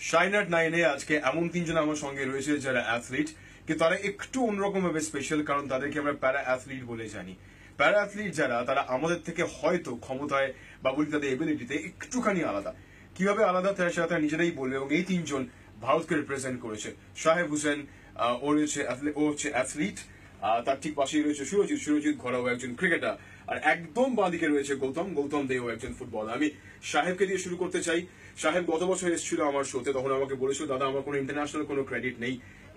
শাইনাট নাইনে আজকে এমন তিনজন আমার সঙ্গে রয়েছে যারা অ্যাথলিট, কিন্তু তারা একটু অন্যরকম ভাবে স্পেশাল, কারণ তাদেরকে আমরা প্যারা অ্যাথলিট বলে জানি। প্যারা অ্যাথলিট যারা, তারা আমাদের থেকে হয়তো ক্ষমতায় বা বলি তাদের এবিলিটিতে একটুখানি আলাদা। কিভাবে আলাদা সেটা তারা নিজেরাই বলবে। এবং এই তিনজন ভারতকে রিপ্রেজেন্ট করেছে। শাহেব হোসেন, ও হচ্ছে অ্যাথলিট, তার ঠিক পাশেই রয়েছে সুরজিৎ ঘোড়াও একজন ক্রিকেটার, আর একদম বাঁদিকে রয়েছে গৌতম দেও একজন ফুটবলার। আমি সাহেবকে দিয়ে শুরু করতে চাই। সাহেব গত বছর এসেছিল আমার শোতে, তখন আমাকে বলেছিল দাদা আমার কোনো ইন্টারন্যাশনাল কোনো ক্রেডিট নেই।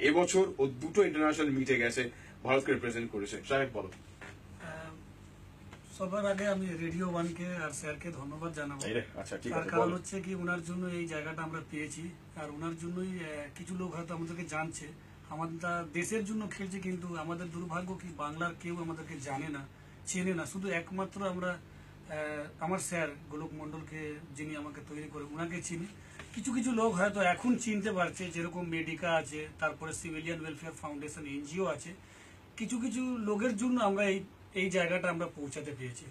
এবছর ও দুটো ইন্টারন্যাশনাল মিটে গেছে, ভারতকে রিপ্রেজেন্ট করেছে। সাহেব বলো। সবার আগে আমি রেডিও ওয়ানকে আর স্যারকে ধন্যবাদ জানাবো। আচ্ছা, ঠিক তার আছে। কারণ হচ্ছে কি, ওনার জন্য এই জায়গাটা আমরা পেয়েছি, আর ওনার জন্যই কিছু লোক হয়তো আমাদেরকে জানছে, আমাদের দেশের জন্য খেলছে। কিন্তু আমাদের দুর্ভাগ্য কি, বাংলার কেউ আমাদেরকে জানে না, চেনে না। শুধু একমাত্র আমরা আমার স্যার গোলক মন্ডলকে, যিনি আমাকে তৈরি করে, ওনাকে চিনি। কিছু কিছু লোক হয়তো এখন চিনতে পারছে, যেরকম মেডিকা আছে, তারপরে সিভিলিয়ান ওয়েলফেয়ার ফাউন্ডেশন এনজিও আছে। কিছু কিছু লোকের জন্য আমরা এই জায়গাটা আমরা পৌঁছাতে পেরেছি।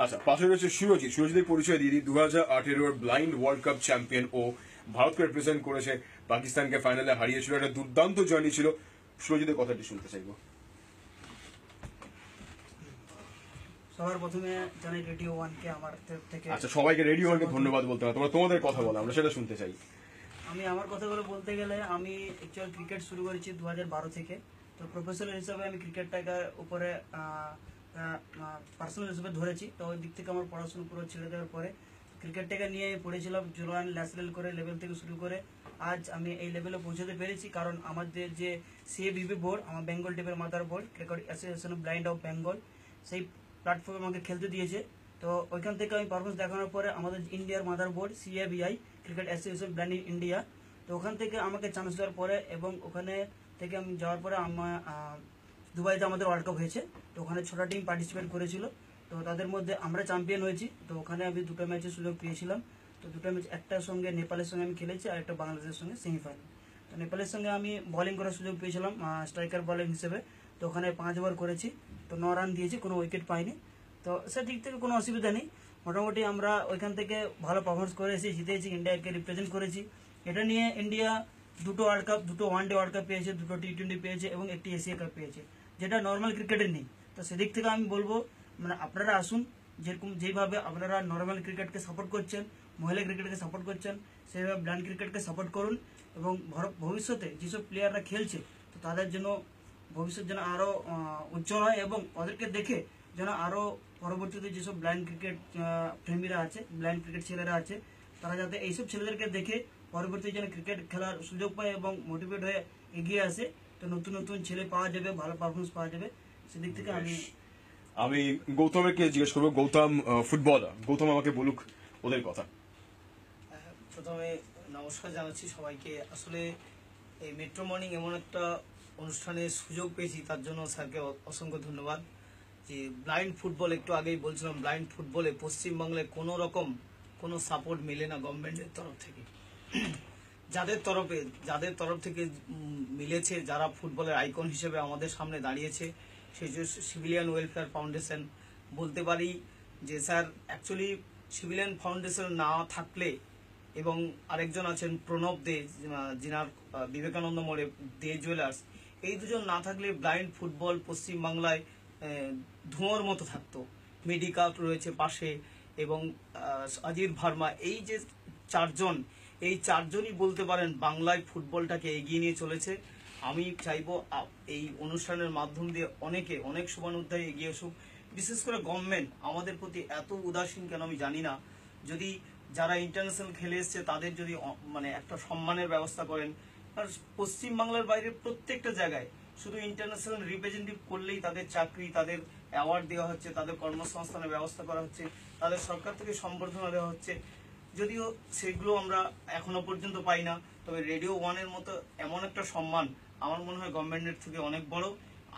আচ্ছা, পাশে রয়েছে সুরজিতের পরিচয় দিয়ে দিই। 2018 ব্লাইন্ড ওয়ার্ল্ড কাপ চ্যাম্পিয়ন ও ভারতকে রিপ্রেজেন্ট করেছে, পাকিস্তানকে ফাইনালে হারিয়েছিল। একটা দুর্দান্ত জার্নি ছিল। সুরজিতের কথাটি শুনতে চাইবো। সবার প্রথমে জানাই রেডিও ওয়ানকে আমার থেকে। আচ্ছা, সবাইকে রেডিও ওয়ানকে ধন্যবাদ বলতে হবে, তোমাদের কথা বলো, আমরা সেটা শুনতে চাই। আমি আমার কথাগুলো বলতে গেলে, আমি অ্যাকচুয়াল ক্রিকেট শুরু করেছি 2012 থেকে। তো প্রফেশনাল হিসাবে আমি ক্রিকেটটাকে উপরে পার্সোনাল হিসেবে ধরেছি। তো ওই দিক থেকে আমার পড়াশোনা পুরো ছেড়ে দেওয়ার পরে ক্রিকেটটাকে নিয়ে পড়েছিলাম, জুনিয়র ন্যাশনাল করে লেভেল থেকে শুরু করে আজ আমি এই লেভেলে পৌঁছাতে পেরেছি। কারণ আমাদের যে সিএবিবি বোর্ড, আমার বেঙ্গল টিমের mother board, cricket association of blind of Bengal, সেই প্ল্যাটফর্মে আমাকে খেলতে দিয়েছে। তো ওইখান থেকে আমি পারফরমেন্স দেখানোর পরে আমাদের ইন্ডিয়ার mother board CABI, cricket association blind in India, তো ওখান থেকে আমাকে চান্স দেওয়ার পরে এবং ওখানে থেকে আমি যাওয়ার পরে আমার দুবাইতে আমাদের ওয়ার্ল্ড কাপ হয়েছে। তো ওখানে 6টা টিম পার্টিসিপেট করেছিল। তো তাদের মধ্যে আমরা চ্যাম্পিয়ন হয়েছি। তো ওখানে আমি 2টো ম্যাচের সুযোগ পেয়েছিলাম। তো 2টো ম্যাচ, একটার সঙ্গে নেপালের সঙ্গে আমি খেলেছি, আর একটা বাংলাদেশের সঙ্গে সেমিফাইনাল। তো নেপালের সঙ্গে আমি বোলিং করার সুযোগ পেয়েছিলাম স্ট্রাইকার বোলিং হিসেবে। তো ওখানে 5 ওভার করেছি, তো 9 রান দিয়েছি, কোনো উইকেট পাইনি। তো সেদিক থেকে কোনো অসুবিধা নেই। মোটামুটি আমরা ওইখান থেকে ভালো পারফরমেন্স করে এসে জিতেছি, ইন্ডিয়াকে রিপ্রেজেন্ট করেছি। এটা নিয়ে ইন্ডিয়া 2টো ওয়ার্ল্ড কাপ, 2টো ওয়ানডে ওয়ার্ল্ড কাপ পেয়েছে, 2টো টি20 পেয়েছে এবং একটি এশিয়া কাপ পেয়েছে, যেটা নর্মাল ক্রিকেটের নেই। তো সেদিক থেকে আমি বলবো, মানে আপনারা আসুন, যেরকম যেভাবে আপনারা নর্মাল ক্রিকেটকে সাপোর্ট করছেন, মহিলা ক্রিকেটকে সাপোর্ট করছেন, সেইভাবে ব্লাইন্ড ক্রিকেটকে সাপোর্ট করুন। এবং ভবিষ্যতে যেসব প্লেয়াররা খেলছে, তো তাদের জন্য ভবিষ্যৎ যেন আরও উজ্জ্বল হয়, এবং ওদেরকে দেখে যেন আরও পরবর্তীতে যেসব ব্লাইন্ড ক্রিকেট প্রেমীরা আছে, ব্লাইন্ড ক্রিকেট ছেলেরা আছে, তারা যাতে এইসব ছেলেদেরকে দেখে পরবর্তী যেন ক্রিকেট খেলার সুযোগ পায় এবং মোটিভেট হয়ে এগিয়ে আসে। তো নতুন নতুন ছেলে পাওয়া যাবে, ভালো পারফরমেন্স পাওয়া যাবে। সেদিক থেকে আমি গৌতমকে জিজ্ঞেস করবো। গৌতম ফুটবলার, গৌতম আমাকে বলুক ওদের কথা। প্রথমে নমস্কার জানাচ্ছি সবাইকে। আসলে এই মেট্রো মর্নিং এমন একটা অনুষ্ঠানের সুযোগ পেয়েছি, তার জন্য স্যারকে অসংখ্য ধন্যবাদ। যে ব্লাইন্ড ফুটবল, একটু আগেই বলছিলাম, ব্লাইন্ড ফুটবলে পশ্চিমবাংলায় কোনো রকম কোনো সাপোর্ট মেলে না গভর্নমেন্টের তরফ থেকে। যাদের তরফ থেকে মিলেছে, যারা ফুটবলের আইকন হিসেবে আমাদের সামনে দাঁড়িয়েছে, সেই যে সিভিলিয়ান ওয়েলফেয়ার ফাউন্ডেশন। বলতে পারি যে স্যার অ্যাকচুয়ালি সিভিলিয়ান ফাউন্ডেশন না থাকলে, এবং আরেকজন আছেন প্রণব দে, যিনার বিবেকানন্দ মোড়ে দে জুয়েলার্স, এই দুজন না থাকলে ব্লাইন্ড ফুটবল পশ্চিমবাংলায় ধোঁয়ার মতো থাকতো। মেডিকা রয়েছে পাশে, এবং আজির ভার্মা, এই যে এই চারজনই বলতে পারেন বাংলায় ফুটবলটাকে এগিয়ে নিয়ে চলেছে। আমি চাইবো এই অনুষ্ঠানের মাধ্যম দিয়ে অনেক শুভানুধ্যায়ী এগিয়ে আসুক। বিশেষ করে গভর্নমেন্ট আমাদের প্রতি এত উদাসীন কেন আমি জানি না। যদি যারা ইন্টারন্যাশনাল খেলে এসছে তাদের যদি মানে একটা সম্মানের ব্যবস্থা করেন। আর পশ্চিমবাংলার বাইরে প্রত্যেকটা জায়গায় শুধু ইন্টারন্যাশনাল রিপ্রেজেন্টেটিভ করলেই তাদের চাকরি, তাদের অ্যাওয়ার্ড দেওয়া হচ্ছে, তাদের কর্মসংস্থানের ব্যবস্থা করা হচ্ছে, তাদের সরকার থেকে সম্বর্ধনা দেওয়া হচ্ছে। যদিও সেগুলো আমরা এখনো পর্যন্ত পাই না, তবে রেডিও ওয়ানের মতো এমন একটা সম্মান আমার মনে হয় গভর্নমেন্টের থেকে অনেক বড়।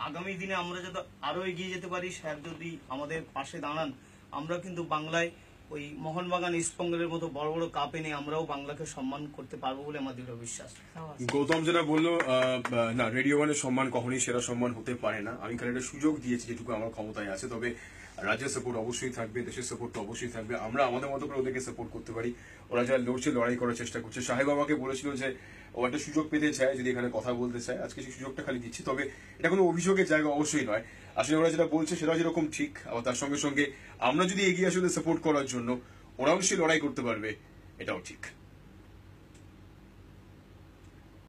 আগামী দিনে আমরা যাতে আরো এগিয়ে যেতে পারি, স্যার যদি আমাদের পাশে দাঁড়ান, আমরা কিন্তু বাংলায় ওই মোহনবাগান ইস্টবেঙ্গলের মতো বড় বড় কাপ এনে আমরাও বাংলাকে সম্মান করতে পারবো বলে আমার দৃঢ় বিশ্বাস। গৌতম যেটা বললো, না, রেডিও ওয়ানের সম্মান কখনই সেরা সম্মান হতে পারে না। আমি খালি একটা সুযোগ দিয়েছি যেটুকু আমার ক্ষমতায় আছে। তবে রাজ্যের সাপোর্ট অবশ্যই থাকবে, দেশের সাপোর্ট তো অবশ্যই থাকবে। আমরা আমাদের মতো করে ওদেরকে সাপোর্ট করতে পারি। ওরা যারা লড়ছে, লড়াই করার চেষ্টা করছে। সাহেব আমাকে বলেছিল যে ও একটা সুযোগ পেতে চায়, যদি এখানে কথা বলতে চায়। আজকে সেই সুযোগটা খালি দিচ্ছি, তবে এটা কোনো অভিযোগের জায়গা অবশ্যই নয়। আসলে ওরা যেটা বলছে সেটাও যেরকম ঠিক, আবার তার সঙ্গে সঙ্গে আমরা যদি এগিয়ে আসলে সাপোর্ট করার জন্য, ওরাও সেই লড়াই করতে পারবে, এটাও ঠিক।